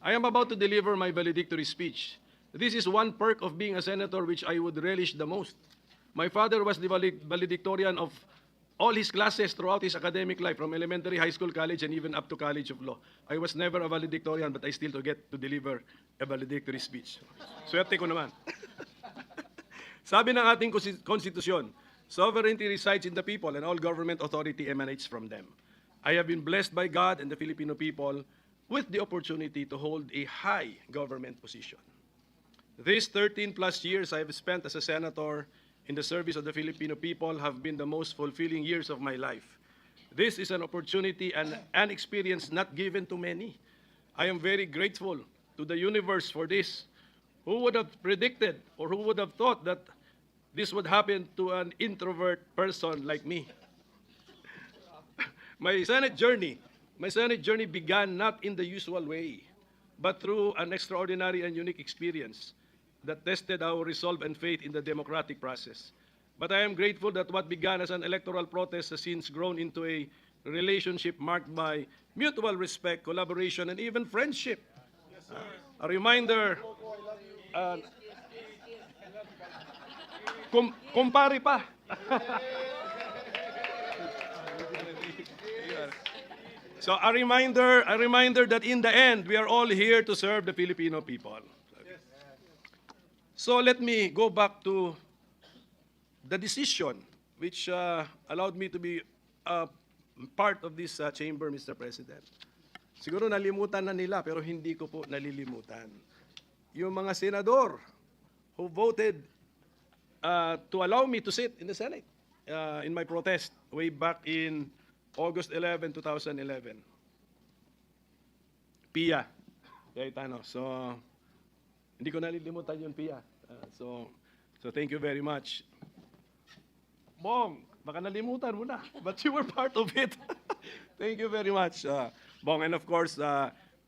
I am about to deliver my valedictory speech. This is one perk of being a senator which I would relish the most. My father was the valedictorian of all his classes throughout his academic life, from elementary, high school, college, and even up to College of Law. I was never a valedictorian, but I still get to deliver a valedictory speech. Swerte ko naman. Sabi ng ating konstitusyon, sovereignty resides in the people and all government authority emanates from them. I have been blessed by God and the Filipino people with the opportunity to hold a high government position. These 13 plus years I have spent as a senator in the service of the Filipino people have been the most fulfilling years of my life. This is an opportunity and an experience not given to many. I am very grateful to the universe for this. Who would have predicted or who would have thought that this would happen to an introvert person like me? My Senate journey began not in the usual way, but through an extraordinary and unique experience that tested our resolve and faith in the democratic process. But I am grateful that what began as an electoral protest has since grown into a relationship marked by mutual respect, collaboration, and even friendship. A reminder, kumpare pa. So a reminder that in the end, we are all here to serve the Filipino people. So let me go back to the decision which allowed me to be part of this chamber, Mr. President. Siguro nalimutan na nila, pero hindi ko po nalilimutan. Yung mga senador who voted to allow me to sit in the Senate in my protest way back in August 11, 2011. Pia Cayetano. So, hindi ko nalilimutan yun, Pia. So thank you very much. Bong, baka nalimutan mo na, but you were part of it. Thank you very much, Bong. And of course,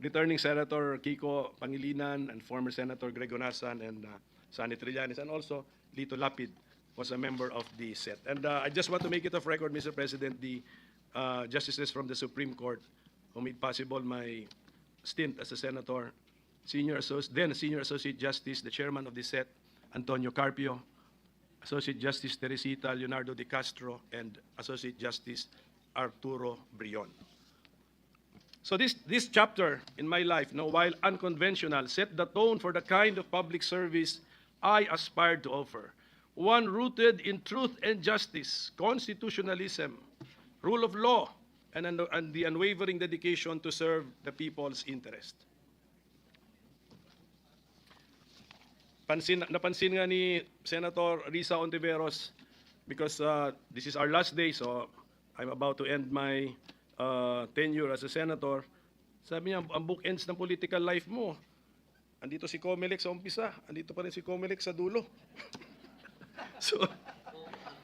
returning Senator Kiko Pangilinan and former Senator Greg Onasan and Sonny Trillanes, and also Lito Lapid was a member of the SET. And I just want to make it of record, Mr. President, the justices from the Supreme Court who made possible my stint as a senator, then Senior Associate Justice, the chairman of the SET, Antonio Carpio, Associate Justice Teresita Leonardo de Castro, and Associate Justice Arturo Brion. So this chapter in my life, while unconventional, set the tone for the kind of public service I aspired to offer. One rooted in truth and justice, constitutionalism, rule of law, and the unwavering dedication to serve the people's interest. Napansin nga ni Senator Risa Ontiveros, because this is our last day, so I'm about to end my tenure as a senator. Sabi niya, ang bookends ng political life mo, andito si Comelec sa umpisa, andito pa rin si Comelec sa dulo. So,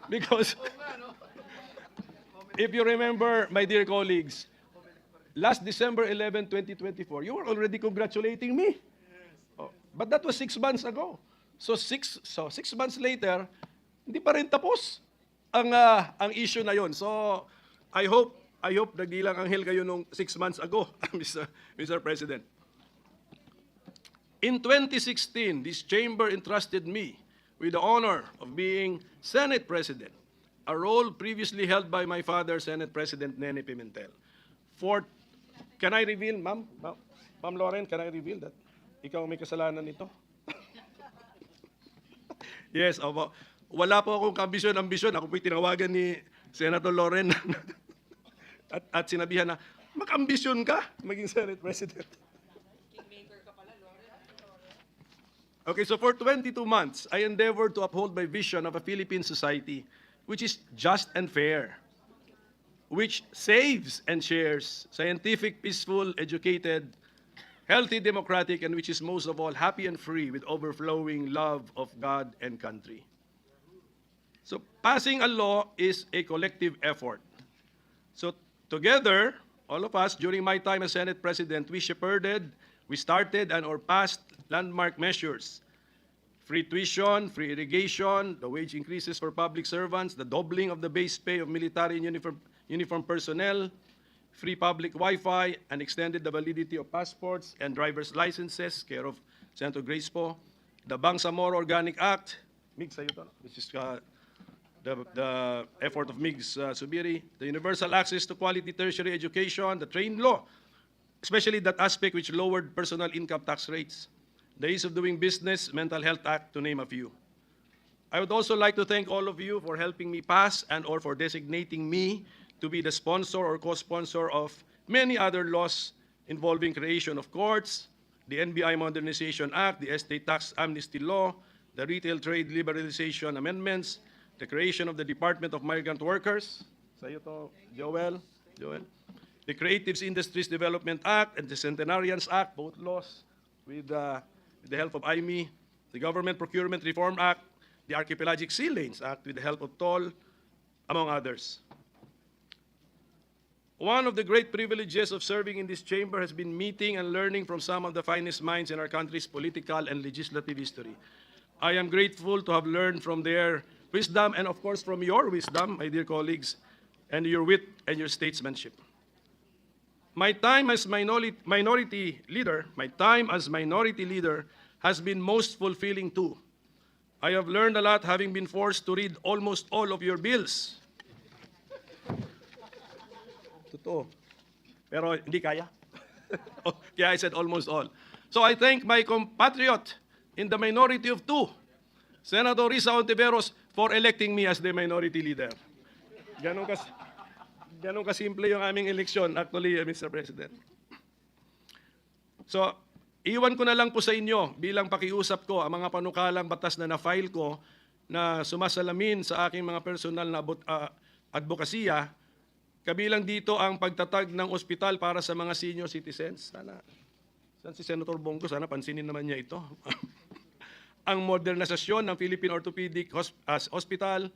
because if you remember, my dear colleagues, last December 11, 2024, you were already congratulating me. But that was 6 months ago. So six months later, hindi pa rin tapos ang issue na yon. So I hope nagdilang anghel kayo nung 6 months ago, Mr. President. In 2016, this chamber entrusted me with the honor of being Senate President, a role previously held by my father, Senate President Nene Pimentel. Can I reveal, Ma'am Lauren, can I reveal that ikaw may kasalanan nito? Yes, wala po akong ambisyon. Ako po'y tinawagan ni Senator Lauren at sinabihan na, mag-ambisyon ka maging Senate President. Okay, so for 22 months, I endeavored to uphold my vision of a Philippine society which is just and fair, which saves and shares, scientific, peaceful, educated, healthy, democratic, and which is most of all happy and free with overflowing love of God and country. So passing a law is a collective effort. So together, all of us, during my time as Senate President, we started or passed landmark measures. Free tuition, free irrigation, the wage increases for public servants, the doubling of the base pay of military and uniform personnel, free public Wi-Fi, and extended the validity of passports and driver's licenses, care of Senator Grace po. The Bangsamoro Organic Act, Mig, sa'yo to, which is the effort of Migs Subiri. The universal access to quality tertiary education, the train law, especially that aspect which lowered personal income tax rates. The ease of doing business, Mental Health Act, to name a few. I would also like to thank all of you for helping me pass and or for designating me to be the sponsor or co-sponsor of many other laws involving creation of courts, the NBI Modernization Act, the Estate Tax Amnesty Law, the Retail Trade Liberalization Amendments, the creation of the Department of Migrant Workers, sa'yo to, Joel, the Creative Industries Development Act and the Centenarians Act, both laws with the help of IME, the Government Procurement Reform Act, the Archipelagic Sea Lanes Act with the help of TOL, among others. One of the great privileges of serving in this chamber has been meeting and learning from some of the finest minds in our country's political and legislative history. I am grateful to have learned from their wisdom and of course from your wisdom, my dear colleagues, and your wit and your statesmanship. My time as minority leader has been most fulfilling too. I have learned a lot having been forced to read almost all of your bills. Totoo. Pero hindi kaya. Kaya I said almost all. So I thank my compatriot in the minority of two, Senator Risa Ontiveros, for electing me as the minority leader. Ganun kasimple yung aming eleksyon, actually, Mr. President. So, iwan ko na lang po sa inyo bilang pakiusap ko ang mga panukalang batas na na-file ko na sumasalamin sa aking mga personal na advokasya. Kabilang dito ang pagtatag ng ospital para sa mga senior citizens. Sana si Senator Bongo, sana pansinin naman niya ito. Ang modernisasyon ng Philippine Orthopedic Hospital.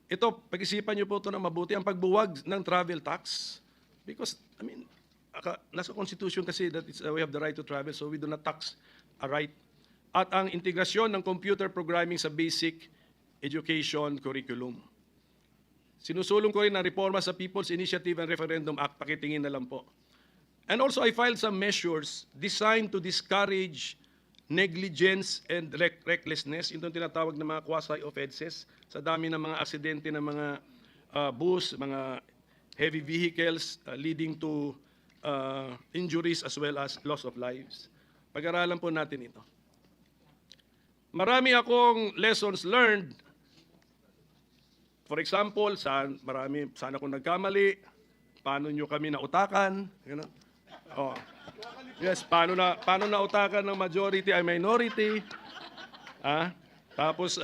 Ito, pag-isipan niyo po ito na mabuti, ang pagbuwag ng travel tax. Because, nasa Constitution kasi that we have the right to travel, so we do not tax a right. At ang integrasyon ng computer programming sa basic education curriculum. Sinusulong ko rin ang reforma sa People's Initiative and Referendum Act, pakitingin na lang po. And also, I filed some measures designed to discourage negligence and recklessness, ito tinatawag ng mga quasi-offenses, sa dami ng mga aksidente ng mga bus, mga heavy vehicles leading to injuries as well as loss of lives. Pag-aralan po natin ito. Marami akong lessons learned. For example, sana kung nagkamali, paano nyo kami nautakan? Oh. Yes, paano nautakan ng majority ay minority? Tapos,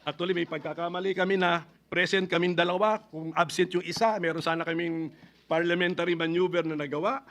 actually may pagkakamali kami na present kaming dalawa. Kung absent yung isa, meron sana kaming parliamentary maneuver na nagawa.